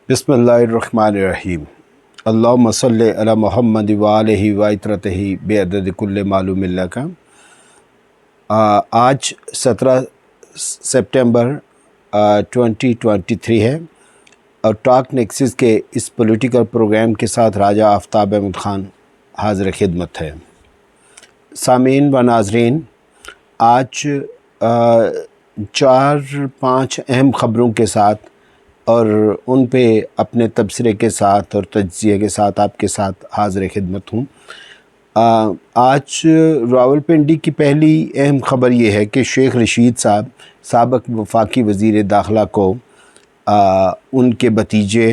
बिस्मिल्लाहिर्रहमानिर्रहीम। अल्लाहुम्मा सल्लि अला मुहम्मद व आलिहि व इत्रतिहि बिअदद कुल्लि मालूम लक। आज 17 सितंबर 2023 है और टॉक नेक्सिस के इस पॉलिटिकल प्रोग्राम के साथ राजा आफ्ताब अहमद ख़ान हाज़िर खिदमत है। सामीन व नाज़रीन, आज 4-5 अहम ख़बरों के साथ और उन पे अपने तबसरे के साथ और तज्ज़िये के साथ आपके साथ हाज़िर खिदमत हूँ। आज रावलपिंडी की पहली अहम ख़बर ये है कि शेख रशीद साहब साबिक़ वफाकी वज़ीर दाखिला को उनके भतीजे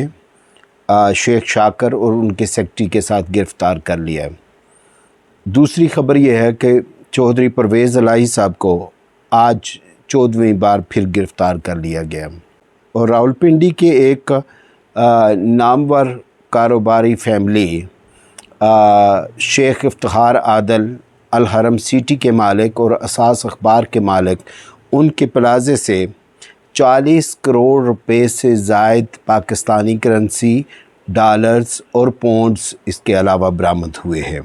शेख शाकर और उनके सेक्रेटरी के साथ गिरफ़्तार कर लिया है। दूसरी ख़बर यह है कि चौधरी परवेज़ इलाही साहब को आज 14वीं बार फिर गिरफ़्तार कर लिया गया। और रावलपिंडी के एक नामवर कारोबारी फैमिली शेख इफ्तिखार आदल अल हरम सिटी के मालिक और असास अखबार के मालिक, उनके प्लाज़े से 40 करोड़ रुपए से ज़ायद पाकिस्तानी करेंसी, डॉलर्स और पाउंड्स इसके अलावा बरामद हुए हैं।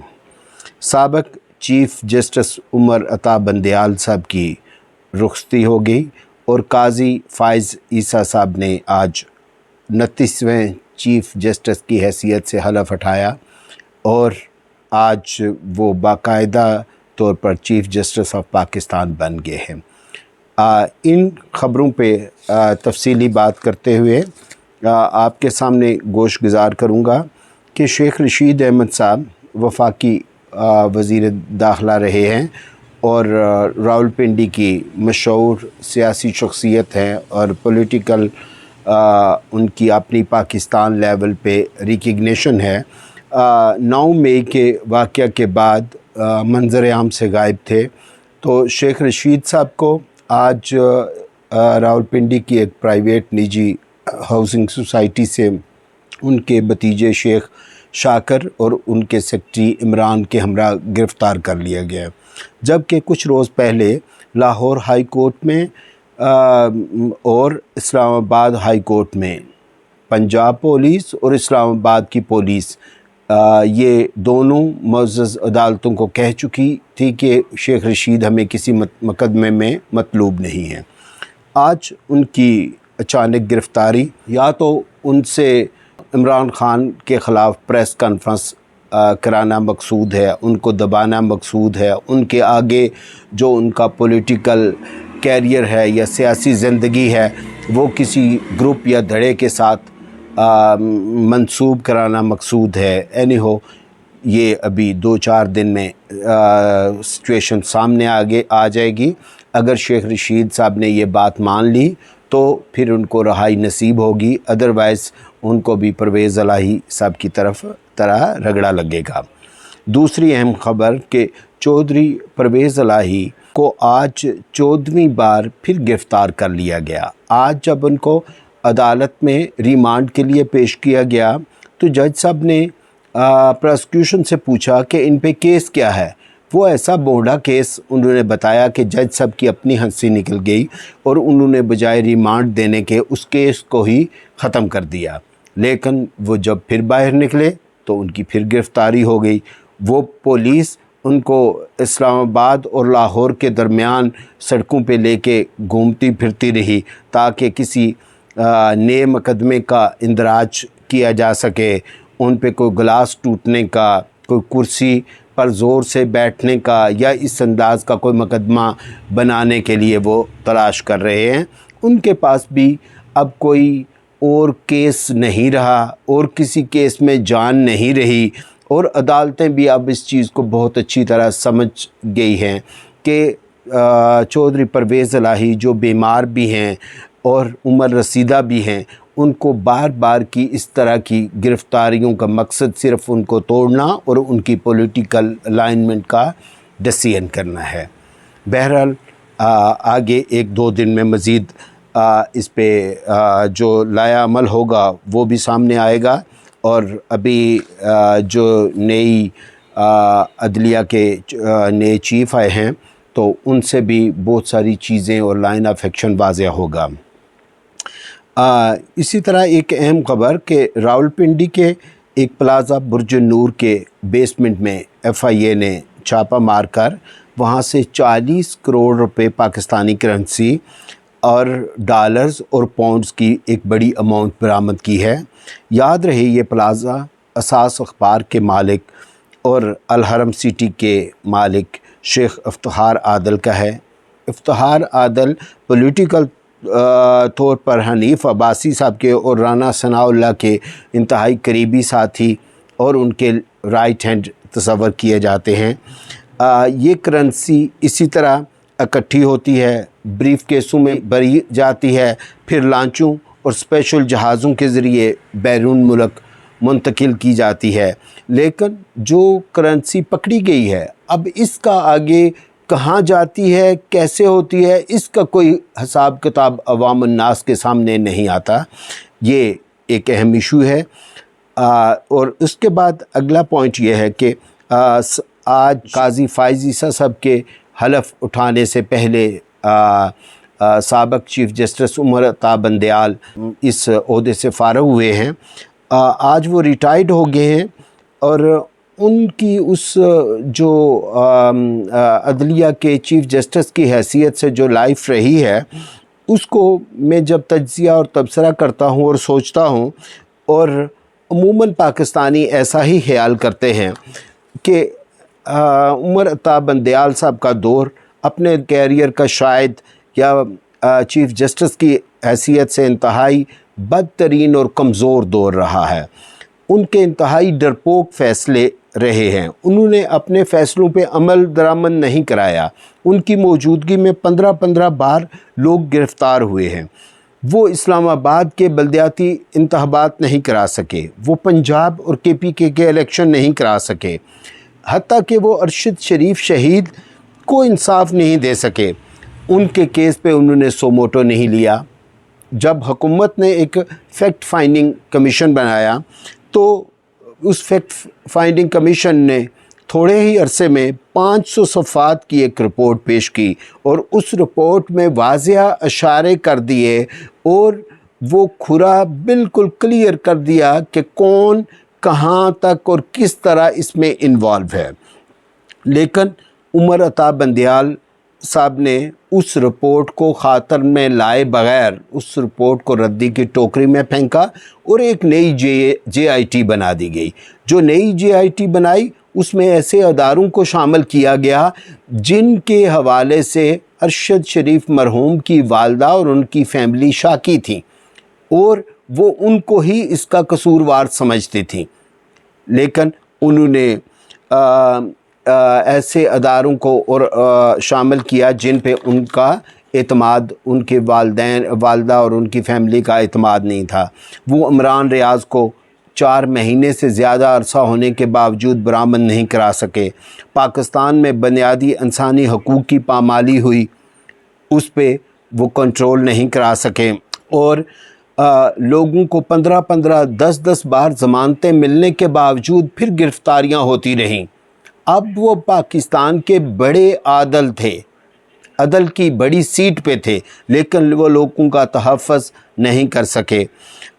साबिक़ चीफ़ जस्टिस उमर अता बंदयाल साहब की रुखसती हो गई और काजी फ़ाइज़ ईसा साहब ने आज 29वें चीफ़ जस्टिस की हैसियत से हलफ उठाया और आज वो बाकायदा तौर पर चीफ़ जस्टिस ऑफ पाकिस्तान बन गए हैं। इन ख़बरों पे तफसीली बात करते हुए आपके सामने गोश गुज़ार करूँगा कि शेख रशीद अहमद साहब वफाकी वज़ीर दाखिला रहे हैं और रावलपिंडी की मशहूर सियासी शख्सियत हैं और पॉलिटिकल उनकी अपनी पाकिस्तान लेवल पे रिकग्निशन है। 9 मई के वाक़या के बाद मंजर आम से गायब थे, तो शेख रशीद साहब को आज रावलपिंडी की एक प्राइवेट निजी हाउसिंग सोसाइटी से उनके भतीजे शेख शाकर और उनके सेक्रेटरी इमरान के हमरा गिरफ़्तार कर लिया गया। जबकि कुछ रोज़ पहले लाहौर हाई कोर्ट में और इस्लामाबाद हाई कोर्ट में पंजाब पुलिस और इस्लामाबाद की पुलिस ये दोनों मुअज़्ज़ज़ अदालतों को कह चुकी थी कि शेख रशीद हमें किसी मुकदमे में मतलूब नहीं है। आज उनकी अचानक गिरफ़्तारी, या तो उनसे इमरान ख़ान के ख़िलाफ़ प्रेस कॉन्फ्रेंस कराना मकसूद है, उनको दबाना मकसूद है, उनके आगे जो उनका पॉलिटिकल कैरियर है या सियासी ज़िंदगी है वो किसी ग्रुप या धड़े के साथ मंसूब कराना मकसूद है। एनी हो, ये अभी 2-4 दिन में सिचुएशन सामने आ जाएगी। अगर शेख रशीद साहब ने ये बात मान ली तो फिर उनको रहाई नसीब होगी, अदरवाइज़ उनको भी परवेज़ इलाही साहब की तरह रगड़ा लगेगा। दूसरी अहम ख़बर कि चौधरी परवेज़ इलाही को आज 14वीं बार फिर गिरफ़्तार कर लिया गया। आज जब उनको अदालत में रिमांड के लिए पेश किया गया तो जज साहब ने प्रोसिक्यूशन से पूछा कि इन पे केस क्या है। वो ऐसा बोढ़ा केस उन्होंने बताया कि जज साहब की अपनी हंसी निकल गई और उन्होंने बजाय रिमांड देने के उस केस को ही ख़त्म कर दिया। लेकिन वो जब फिर बाहर निकले तो उनकी फिर गिरफ़्तारी हो गई। वो पुलिस उनको इस्लामाबाद और लाहौर के दरमियान सड़कों पे लेके घूमती फिरती रही ताकि किसी नए मुकदमे का इंदराज किया जा सके। उन पे कोई गिलास टूटने का, कोई कुर्सी पर ज़ोर से बैठने का या इस अंदाज़ का कोई मुकदमा बनाने के लिए वो तलाश कर रहे हैं। उनके पास भी अब कोई और केस नहीं रहा और किसी केस में जान नहीं रही और अदालतें भी अब इस चीज़ को बहुत अच्छी तरह समझ गई हैं कि चौधरी परवेज़ इलाही जो बीमार भी हैं और उम्र रसीदा भी हैं, उनको बार बार की इस तरह की गिरफ़्तारियों का मकसद सिर्फ़ उनको तोड़ना और उनकी पॉलिटिकल अलाइनमेंट का डिसीजन करना है। बहरहाल आगे 1-2 दिन में मज़ीद इस पे जो लाया अमल होगा वो भी सामने आएगा और अभी जो नई अदलिया के नए चीफ़ आए हैं तो उनसे भी बहुत सारी चीज़ें और लाइन ऑफ एक्शन वाज़ेह होगा। اسی طرح ایک اہم خبر کہ راولپنڈی کے ایک پلازا برج نور کے بیسمنٹ میں FIA نے چھاپہ مار کر وہاں سے 40 کروڑ روپے پاکستانی کرنسی اور ڈالرز اور پاؤنڈز کی ایک بڑی اماؤنٹ برآمد کی ہے۔ یاد رہے یہ پلازا اساس اخبار کے مالک اور الحرم سٹی کے مالک شیخ افتخار عادل کا ہے۔ افتخار عادل پولیٹیکل طور پر حنیف عباسی صاحب کے اور رانا ثناء اللہ کے انتہائی قریبی ساتھی اور ان کے رائٹ ہینڈ تصور کیے جاتے ہیں۔ یہ کرنسی اسی طرح اکٹھی ہوتی ہے، بریف کیسوں میں بھری جاتی ہے، پھر لانچوں اور اسپیشل جہازوں کے ذریعے بیرون ملک منتقل کی جاتی ہے۔ لیکن جو کرنسی پکڑی گئی ہے اب اس کا آگے کہاں جاتی ہے، کیسے ہوتی ہے، اس کا کوئی حساب کتاب عوام الناس کے سامنے نہیں آتا۔ یہ ایک اہم ایشو ہے۔ اور اس کے بعد اگلا پوائنٹ یہ ہے کہ آج قاضی فائز عیسیٰ صاحب کے حلف اٹھانے سے پہلے سابق چیف جسٹس عمر عطا بندیال اس عہدے سے فارغ ہوئے ہیں۔ آج وہ ریٹائرڈ ہو گئے ہیں اور ان کی اس جو عدلیہ کے چیف جسٹس کی حیثیت سے جو لائف رہی ہے اس کو میں جب تجزیہ اور تبصرہ کرتا ہوں اور سوچتا ہوں، اور عموماً پاکستانی ایسا ہی خیال کرتے ہیں کہ عمر عطا بندیال صاحب کا دور اپنے کیریئر کا شاید یا چیف جسٹس کی حیثیت سے انتہائی بدترین اور کمزور دور رہا ہے۔ ان کے انتہائی ڈرپوک فیصلے رہے ہیں، انہوں نے اپنے فیصلوں پہ عمل درآمد نہیں کرایا، ان کی موجودگی میں 15 بار لوگ گرفتار ہوئے ہیں، وہ اسلام آباد کے بلدیاتی انتخابات نہیں کرا سکے، وہ پنجاب اور KPK کے الیکشن نہیں کرا سکے، حتیٰ کہ وہ ارشد شریف شہید کو انصاف نہیں دے سکے۔ ان کے کیس پہ انہوں نے سو موٹو نہیں لیا۔ جب حکومت نے ایک فیکٹ فائنڈنگ کمیشن بنایا تو اس فیکٹ فائنڈنگ کمیشن نے تھوڑے ہی عرصے میں 500 صفحات کی ایک رپورٹ پیش کی اور اس رپورٹ میں واضح اشارے کر دیے اور وہ کھرا بالکل کلیئر کر دیا کہ کون کہاں تک اور کس طرح اس میں انوالو ہے۔ لیکن عمر عطا بندیال صاحب نے اس رپورٹ کو خاطر میں لائے بغیر اس رپورٹ کو ردی کی ٹوکری میں پھینکا اور ایک نئی JIT بنا دی گئی۔ جو نئی JIT بنائی اس میں ایسے اداروں کو شامل کیا گیا جن کے حوالے سے ارشد شریف مرحوم کی والدہ اور ان کی فیملی شاکی تھیں اور وہ ان کو ہی اس کا قصوروار سمجھتی تھیں۔ لیکن انہوں نے ایسے اداروں کو اور شامل کیا جن پہ ان کا اعتماد، ان کے والدہ اور ان کی فیملی کا اعتماد نہیں تھا۔ وہ عمران ریاض کو 4 مہینے سے زیادہ عرصہ ہونے کے باوجود برآمد نہیں کرا سکے۔ پاکستان میں بنیادی انسانی حقوق کی پامالی ہوئی، اس پہ وہ کنٹرول نہیں کرا سکے اور لوگوں کو 15 10 بار ضمانتیں ملنے کے باوجود پھر گرفتاریاں ہوتی رہیں۔ اب وہ پاکستان کے بڑے عادل تھے، عدل کی بڑی سیٹ پہ تھے، لیکن وہ لوگوں کا تحفظ نہیں کر سکے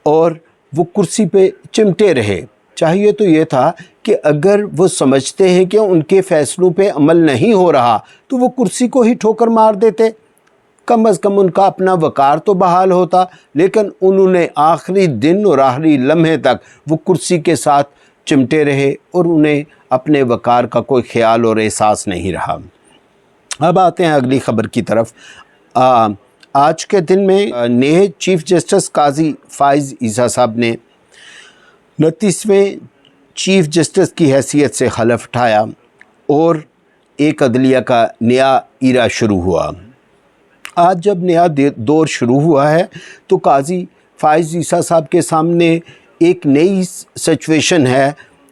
اور وہ کرسی پہ چمٹے رہے۔ چاہیے تو یہ تھا کہ اگر وہ سمجھتے ہیں کہ ان کے فیصلوں پہ عمل نہیں ہو رہا تو وہ کرسی کو ہی ٹھوکر مار دیتے، کم از کم ان کا اپنا وقار تو بحال ہوتا۔ لیکن انہوں نے آخری دن اور آخری لمحے تک وہ کرسی کے ساتھ چمٹے رہے اور انہیں اپنے وقار کا کوئی خیال اور احساس نہیں رہا۔ اب آتے ہیں اگلی خبر کی طرف۔ آج کے دن میں نئے چیف جسٹس قاضی فائز عیسیٰ صاحب نے 29ویں چیف جسٹس کی حیثیت سے حلف اٹھایا اور ایک عدلیہ کا نیا ایرا شروع ہوا۔ آج جب نیا دور شروع ہوا ہے تو قاضی فائز عیسیٰ صاحب کے سامنے ایک نئی سچویشن ہے۔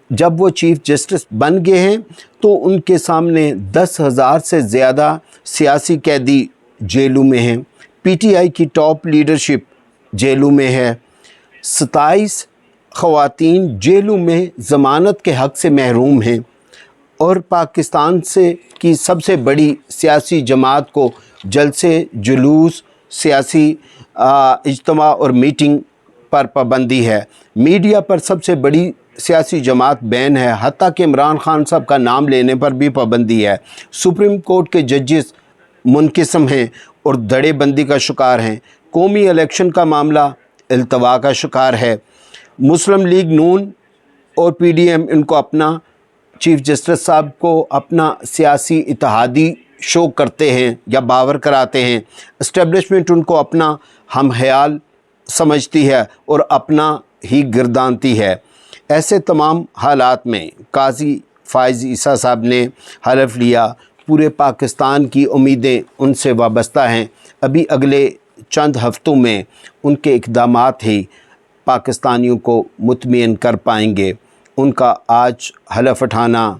جب وہ چیف جسٹس بن گئے ہیں تو ان کے سامنے 10,000 سے زیادہ سیاسی قیدی جیلوں میں ہیں، PTI کی ٹاپ لیڈرشپ جیلوں میں ہے، 27 خواتین جیلوں میں ضمانت کے حق سے محروم ہیں اور پاکستان کی سب سے بڑی سیاسی جماعت کو جلسے جلوس، سیاسی इज्तिमा और मीटिंग पर पाबंदी है। मीडिया पर सबसे बड़ी सियासी जमात बैन है, हत्ता कि इमरान खान साहब का नाम लेने पर भी पाबंदी है। सुप्रीम कोर्ट के जजेस मुनक़िस्म हैं और धड़ेबंदी का शिकार हैं। कौमी इलेक्शन का मामला इल्तवा का शिकार है। मुस्लिम लीग नून और PDM इनको अपना चीफ जस्टिस साहब को अपना सियासी इत्तेहादी शो करते हैं या बावर कराते हैं। इस्टेब्लिशमेंट उनको अपना हम ख्याल समझती है और अपना ही गिरदानती है। ऐसे तमाम हालात में काजी फ़ाइज़ ईसा साहब ने हलफ लिया। पूरे पाकिस्तान की उम्मीदें उनसे वाबस्ता हैं। अभी अगले चंद हफ्तों में उनके इक़दामात ही पाकिस्तानियों को मुतमईन कर पाएंगे। उनका आज हलफ उठाना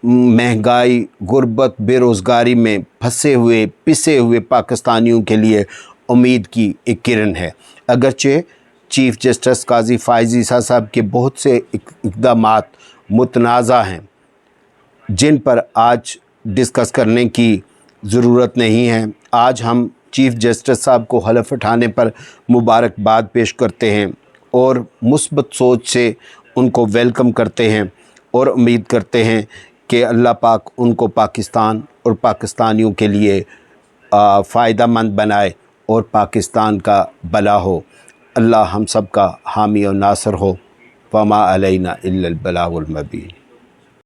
महंगाई, गुर्बत, बेरोज़गारी में फंसे हुए पिसे हुए पाकिस्तानियों के लिए उम्मीद की एक किरण है। अगरचे चीफ जस्टिस काजी फ़ाइज़ ईसा साहब के बहुत से इक़दामात मुतनाज़ा हैं जिन पर आज डिस्कस करने की ज़रूरत नहीं है। आज हम चीफ जस्टिस साहब को हलफ उठाने पर मुबारकबाद पेश करते हैं और मुस्बत सोच से उनको वेलकम करते हैं और उम्मीद करते हैं कि अल्लाह पाक उनको पाकिस्तान और पाकिस्तानियों के लिए फ़ायदा मंद बनाए और पाकिस्तान का भला हो। अल्लाह हम सब का हामी और नासर हो। वमा अलैना इल्लल बलागुल मुबीन।